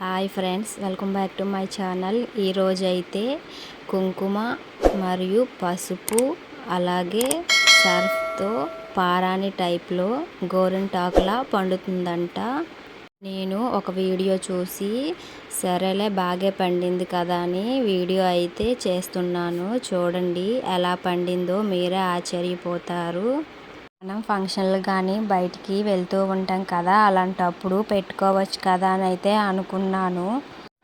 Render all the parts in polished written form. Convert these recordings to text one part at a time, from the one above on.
Hi friends, welcome back to my channel. ఈరోజైతే కుంకుమ మరియు పసుపు అలాగే సర్ఫ్తో పారాని టైప్లో గోరింటాకులా పండుతుందంట. నేను ఒక వీడియో చూసి సరేలే బాగా పండింది కదా అని వీడియో అయితే చేస్తున్నాను. చూడండి ఎలా పండిందో మీరే ఆశ్చర్యపోతారు. మనం ఫంక్షన్లు కానీ బయటికి వెళ్తూ ఉంటాం కదా, అలాంటప్పుడు పెట్టుకోవచ్చు కదా అని అయితే అనుకున్నాను.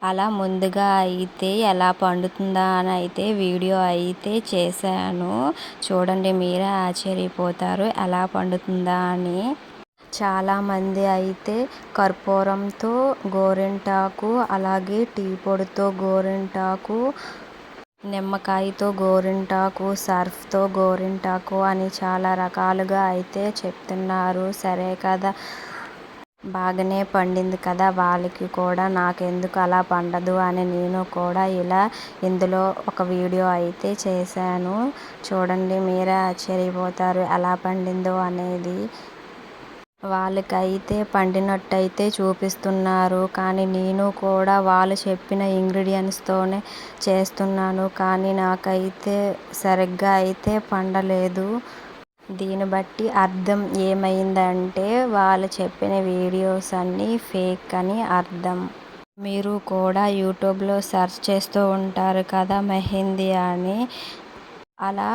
అలా ముందుగా అయితే ఎలా పండుతుందా అని అయితే వీడియో అయితే చేశాను. చూడండి మీరే ఆశ్చర్యపోతారు ఎలా పండుతుందా అని. చాలామంది అయితే కర్పూరంతో గోరింటాకు, అలాగే టీ పొడితో గోరింటాకు, నిమ్మకాయతో గోరింటాకు, సర్ఫ్తో గోరింటాకు అని చాలా రకాలుగా అయితే చెప్తున్నారు. సరే కదా, బాగానే పండింది కదా, వాళ్ళకి కూడా నాకెందుకు అలా పండదు అని నేను కూడా ఇందులో ఒక వీడియో అయితే చేశాను. చూడండి మీరే ఆశ్చర్యపోతారు ఎలా పండిందో అనేది. వాళ్ళకైతే పండినట్టయితే చూపిస్తున్నారు, కానీ నేను కూడా వాళ్ళు చెప్పిన ఇంగ్రీడియంట్స్తోనే చేస్తున్నాను, కానీ నాకైతే సరిగ్గా అయితే పండలేదు. దీన్ని బట్టి అర్థం ఏమైందంటే వాళ్ళు చెప్పిన వీడియోస్ అన్నీ ఫేక్ అని అర్థం. మీరు కూడా యూట్యూబ్లో సెర్చ్ చేస్తూ ఉంటారు కదా మెహందీ అని, అలా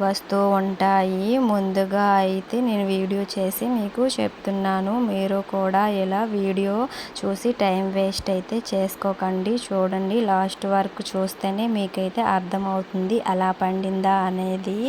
వస్తూ ఉంటాయి. ముందుగా అయితే నేను వీడియో చేసి మీకు చెప్తున్నాను. మీరు కూడా ఇలా వీడియో చూసి టైం వేస్ట్ అయితే చేసుకోకండి. చూడండి, లాస్ట్ వరకు చూస్తేనే మీకైతే అర్థమవుతుంది ఎలా పండిందా అనేది.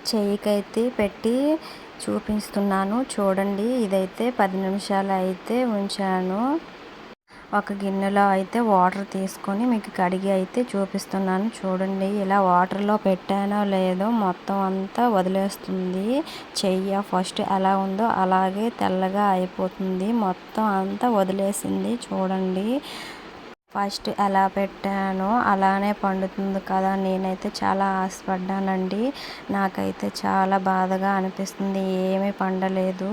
చెయ్యికైతే పెట్టి చూపిస్తున్నాను. చూడండి, ఇదైతే 10 నిమిషాలు అయితే ఉంచాను. ఒక గిన్నెలో అయితే వాటర్ తీసుకొని మీకు కడిగి అయితే చూపిస్తున్నాను. చూడండి, ఇలా వాటర్లో పెట్టానో లేదో మొత్తం అంతా వదిలేస్తుంది. చెయ్యి ఫస్ట్ ఎలా ఉందో అలాగే తెల్లగా అయిపోతుంది. మొత్తం అంతా వదిలేసింది. చూడండి, ఫస్ట్ ఎలా పెట్టానో అలానే పండుతుంది కదా. నేనైతే చాలా ఆశపడ్డానండి. నాకైతే చాలా బాధగా అనిపిస్తుంది, ఏమీ పండలేదు.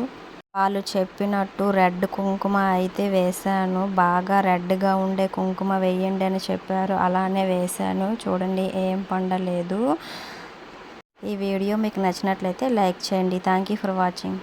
వాళ్ళు చెప్పినట్టు రెడ్ కుంకుమ అయితే వేశాను. బాగా రెడ్గా ఉండే కుంకుమ వేయండి అని చెప్పారు, అలానే వేశాను. చూడండి, ఏం పండలేదు. ఈ వీడియో మీకు నచ్చినట్లయితే లైక్ చేయండి. Thank you for watching.